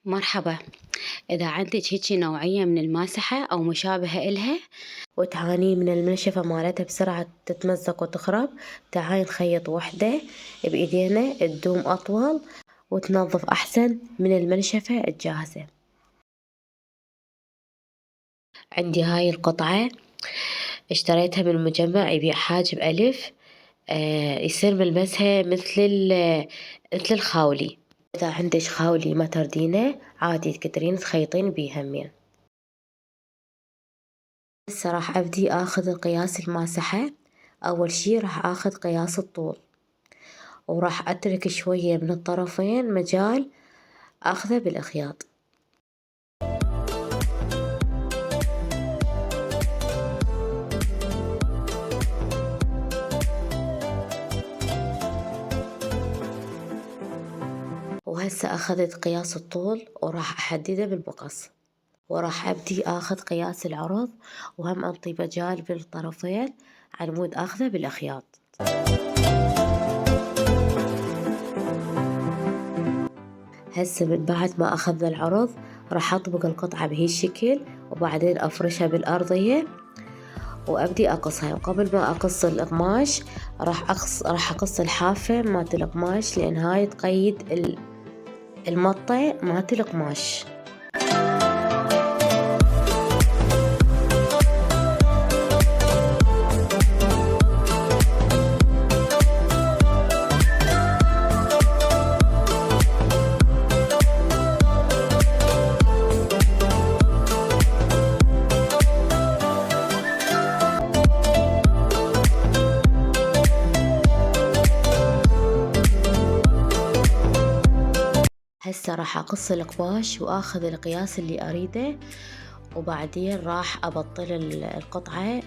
مرحبا. إذا عندك هيجي نوعية من الماسحة أو مشابهة إلها وتعاني من المنشفة مالتها بسرعة تتمزق وتخرب، تعالي نخيط وحدة بإيدينا تدوم أطول وتنظف أحسن من المنشفة الجاهزة. عندي هاي القطعة اشتريتها من مجمع يبيع حاجب ألف، يصير ملمسها مثل الخاولي. إذا عندك خاولي ما تردينه عادي تقدرين تخيطين بيه همين. هسه راح أبدي آخذ قياس الماسحة. أول شي راح آخذ قياس الطول، وراح أترك شوية من الطرفين مجال أخذه بالخياط. وهسه أخذت قياس الطول وراح أحدده بالمقص، وراح أبدي آخذ قياس العرض وهم أنطي مجال بالطرفين على مود أخذه بالخياط. هسه من بعد ما أخذنا العرض راح أطبق القطعة بهي الشكل، وبعدين أفرشها بالأرضية وأبدي أقصها. وقبل ما أقص القماش راح أقص الحافة مالت القماش، لأن هاي تقيد المطة مالت القماش. هسه راح أقص القماش وآخذ القياس اللي أريده، وبعدين راح أبطل القطعة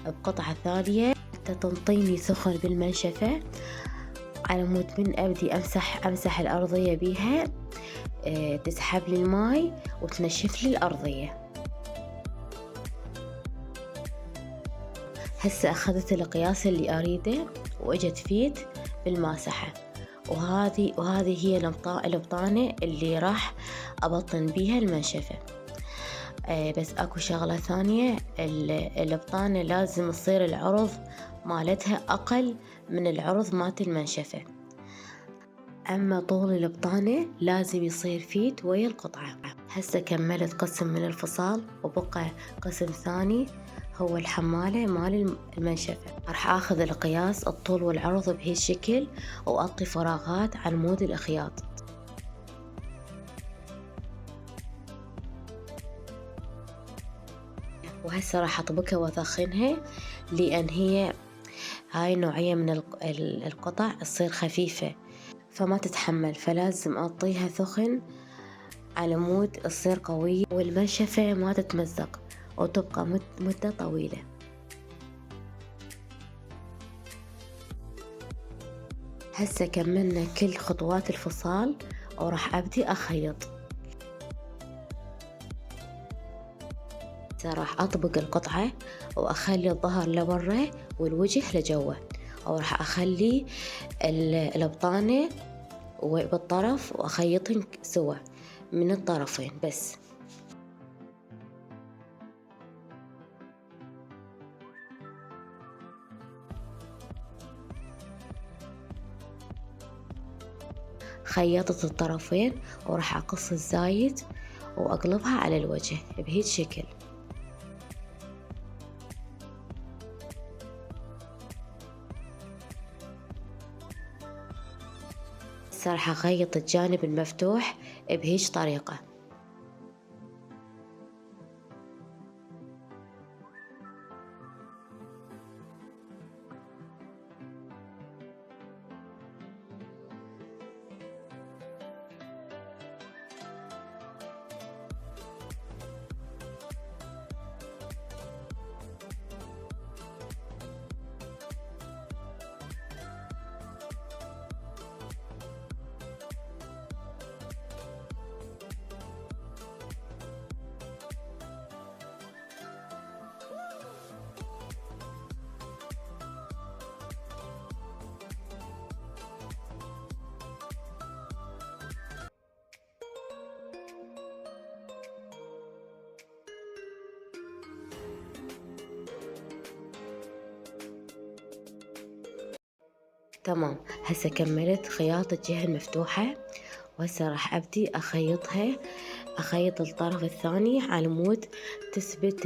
بقطعة ثانية حتى تنطيني سخن بالمنشفة، على مود من أبدي أمسح الأرضية بيها تسحب لي الماي وتنشف لي الأرضية. هسه أخذت القياس اللي أريده وإجت فيت بالماسحة، وهذه هي البطانة اللي راح أبطن بيها المنشفة. بس أكو شغلة ثانية، البطانة لازم تصير العرض مالتها أقل من العرض مالت المنشفة، أما طول البطانة لازم يصير فيت ويا القطعة. هسه كملت قسم من الفصال وبقى قسم ثاني هو الحمالة مال المنشفة. راح آخذ القياس الطول والعرض بهي الشكل وأعطي فراغات على مود الخياط. وهسه راح أطبقها وأثخنها، لأن هي هاي نوعية من القطع تصير خفيفة فما تتحمل، فلازم أعطيها ثخن على مود تصير قوية والمنشفة ما تتمزق وتبقى مدة طويلة. هسه كملنا كل خطوات الفصال وراح أبدي أخيط. راح أطبق القطعة وأخلي الظهر لبرا والوجه لجوا، وراح أخلي البطانة بالطرف وأخيطهم سوا من الطرفين بس. خيطت الطرفين وراح أقص الزايد وأقلبها على الوجه بهيج شكل. راح أخيط الجانب المفتوح بهيج طريقة. تمام. هسه كملت خياطة الجهة المفتوحة، وهسه راح أبدي أخيط الطرف الثاني على مود تثبت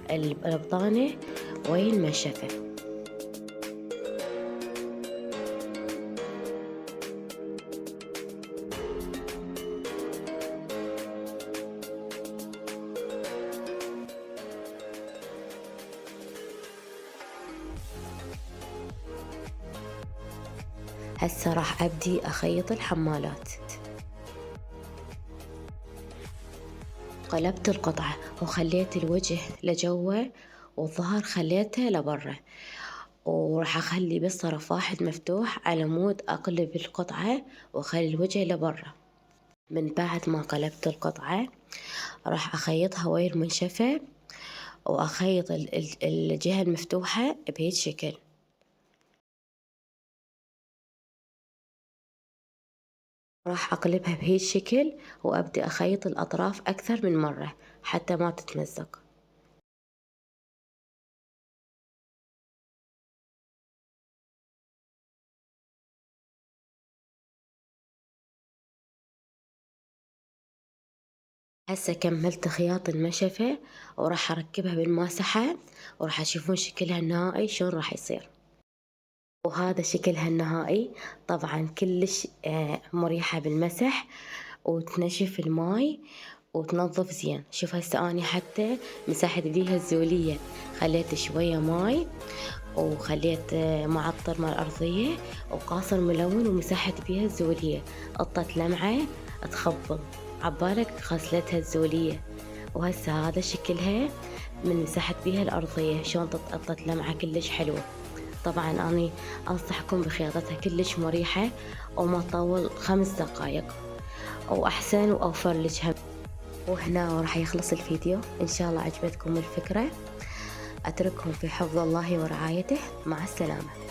البطانة ويا المنشفة. هسه راح أبدي أخيط الحمالات. قلبت القطعة وخليت الوجه لجوا والظهر خليته لبرا، وراح أخلي بس طرف واحد مفتوح على مود أقلب القطعة وأخلي الوجه لبرا. من بعد ما قلبت القطعة راح أخيطها ويا المنشفة، وأخيط الجهة المفتوحة بهيج شكل. راح أقلبها بهيج شكل وأبدأ أخيط الأطراف أكثر من مرة حتى ما تتمزق. هسه كملت خياط المنشفة وراح أركبها بالماسحة، وراح تشوفون شكلها النهائي شلون راح يصير. وهذا شكلها النهائي، طبعا كلش مريحة بالمسح وتنشف الماي وتنظف زين. شوف هسه أني حتى مسحت بيها الزولية، خليت شوية ماي وخليت معطر مال الأرضية وقاصر ملون ومسحت بيها الزولية. قطت لمعة تخبل عبالك غسلتها الزولية. وهسه هذا شكلها من مسحت بيها الأرضية شلون قطت لمعة كلش حلوة. طبعا أنا أنصحكم بخياطتها كلش مريحة وما تطول 5 دقايق، وأحسن وأوفر لك هم. وهنا راح يخلص الفيديو. إن شاء الله عجبتكم الفكرة. أترككم في حفظ الله ورعايته. مع السلامة.